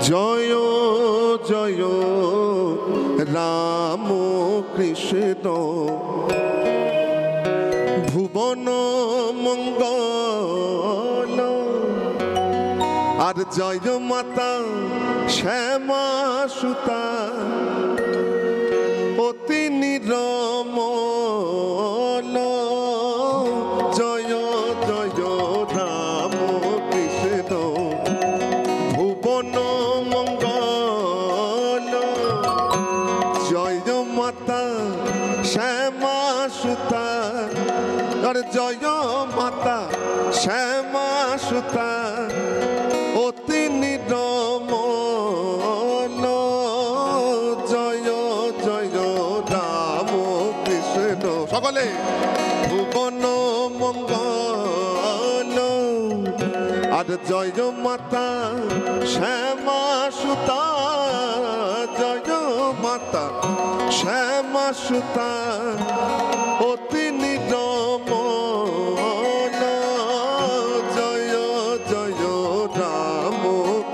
জয় জয় রাম কৃষ্ণ ভুবন মঙ্গল। আর জয় মাতা শ্যামা সুতা অতি নিরমল। জয় জয় রাম কৃষ্ণ ভুবন মঙ্গল। জয় মাতা শ্যামা সুতা। আর জয় মাতা শ্যামা সুতা অতি নিরমল। জয় জয় রাম কৃষ্ণ সকলে ভুবন মঙ্গল। আর জয় মাতা শ্যামা সুতা। জয় মাতা শ্যামা সুতা অতি নিরমল। জয় জয় রাম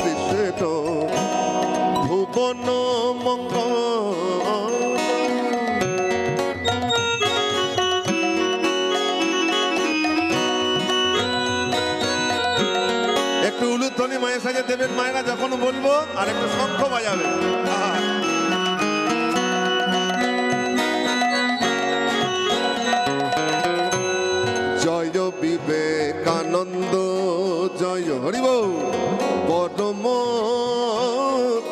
কৃষ্ণ ভুবন মঙ্গল। একটু উলুধ্বনি মায়ের সাথে দেবেন মায়েরা যখন বলবো, আর একটু শঙ্খ বাজাবে। জয় বিবেকানন্দ জয় হরিব পরম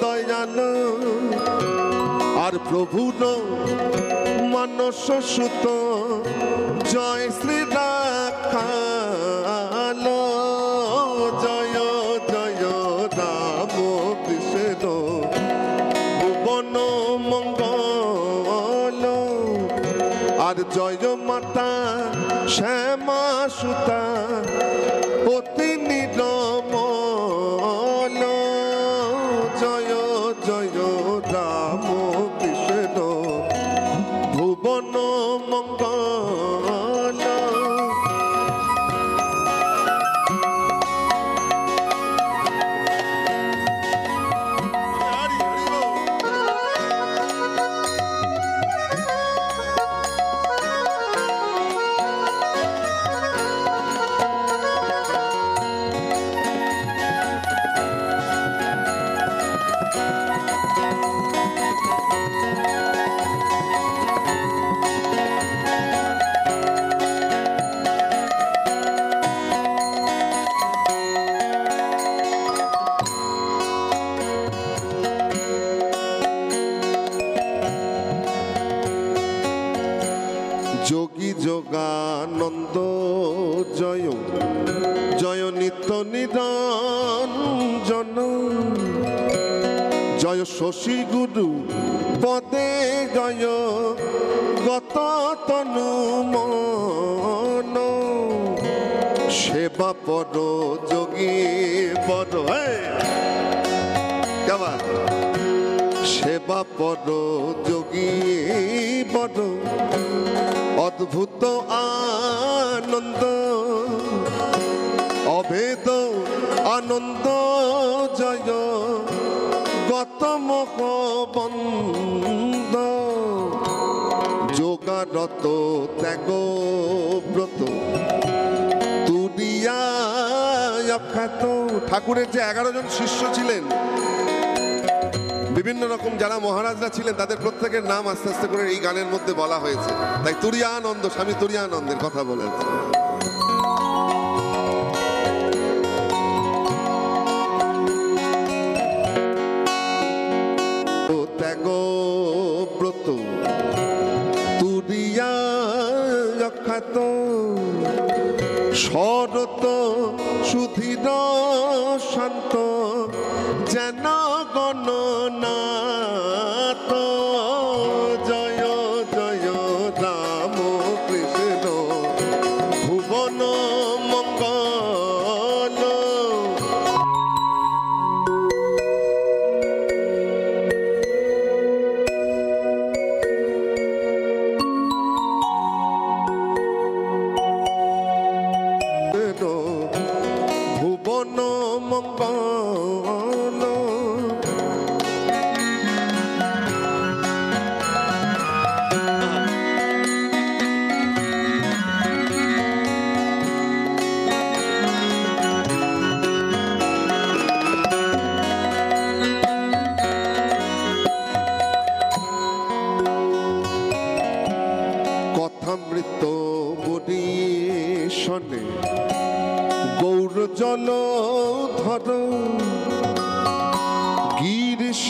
দয়াল। আর প্রভুর মানস সুত জয় শ্রী রাখাল। জয় জয় রাম কৃষ্ণ ভুবন মঙ্গল। আর জয় মাতা শ্যামা সুতা অতি নিরমল। জয় জয় রাম কৃষ্ণ ভুবন মঙ্গল। যোগী যোগানন্দ জয় জয় নিত্য নিরঞ্জন। জয় শশী গুরু পদে জয় গত তনু মন। সেবা পর যোগী বড় সেবা পর যোগী বড় অদ্ভুত আনন্দ অভেদ আনন্দ। জয় গত মোহবন্ধ যোগারত ত্যাগ ব্রত তুরিয়া অখ্যাত। ঠাকুরের যে 11 জন শিষ্য ছিলেন, বিভিন্ন রকম যারা মহারাজরা ছিলেন, তাদের প্রত্যেকের নাম আস্তে আস্তে করে এই গানের মধ্যে বলা হয়েছে। তাই তুরিয়ানন্দ, স্বামী তুরিয়ানন্দের কথা বলেছে। ত্যাগ ব্রত তুরিয়া অখ্যাত শরত সুধীর শান্ত যেন গণনাথ। জয় জয় রাম কৃষ্ণ ভুবন মঙ্গল। ভুবন মঙ্গল।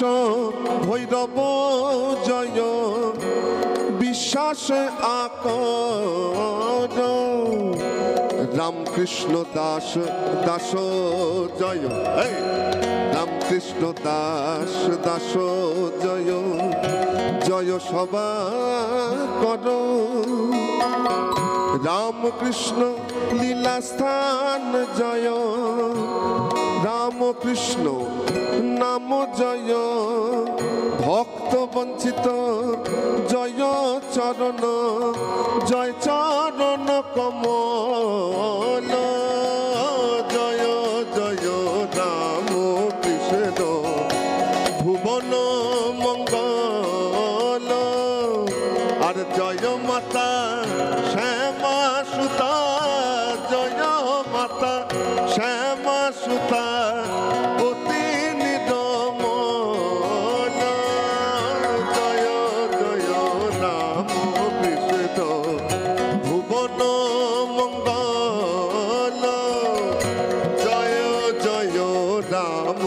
ভৈরব জয় বিশ্বাস আকর রামকৃষ্ণ দাস দাস জয় রামকৃষ্ণ দাস দাস জয় জয় সভা কর রামকৃষ্ণ লীলা স্থান জয় রামকৃষ্ণ নাম জয় ভক্ত বঞ্চিত জয় চরণ জয় চরণ কমল জয় জয় রাম কৃষ্ণ ভুবন মঙ্গল আর জয় মাতা শ্যামা সুতা জয় মাতা শ্যামা সুতা অতি নিরমল জয় জয় রাম কৃষ্ণ ভুবন মঙ্গল জয় জয় রাম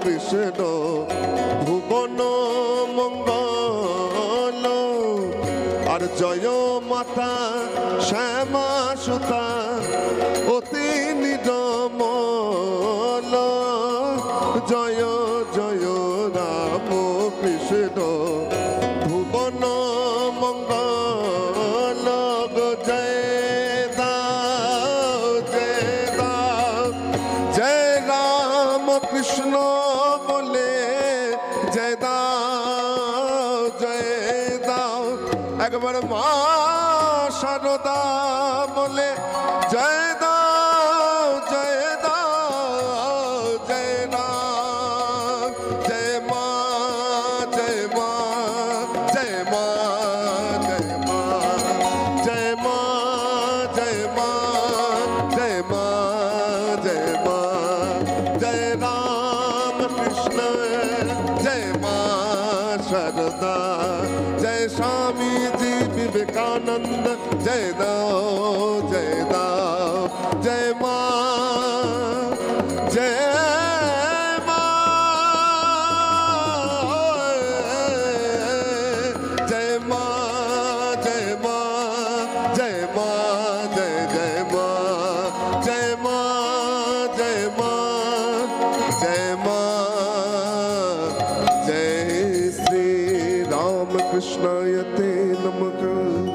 কৃষ্ণ ভুবন মঙ্গল আর জয় মাতা শ্যামা সুতা অতি নিরমল জয় জয় রাম কৃষ্ণ ভুবন মঙ্গল জয় দাও জয় রাম কৃষ্ণ বলে জয় দাও একবার মা শারদা বলে জয় দাও জয় রাম জয় মা জয় মা জয় মা জয় মা জয় মা জয় মা জয় মা জয় মা জয় রাম কৃষ্ণ জয় মা শারদা जय स्वामी जी विवेकानंद जय दाओ जय माँ जय जय माँ जय माँ जय माँ जय जय माँ जय माँ जय माँ जय माँ जय श्री राम कृष्णाय ते नमः।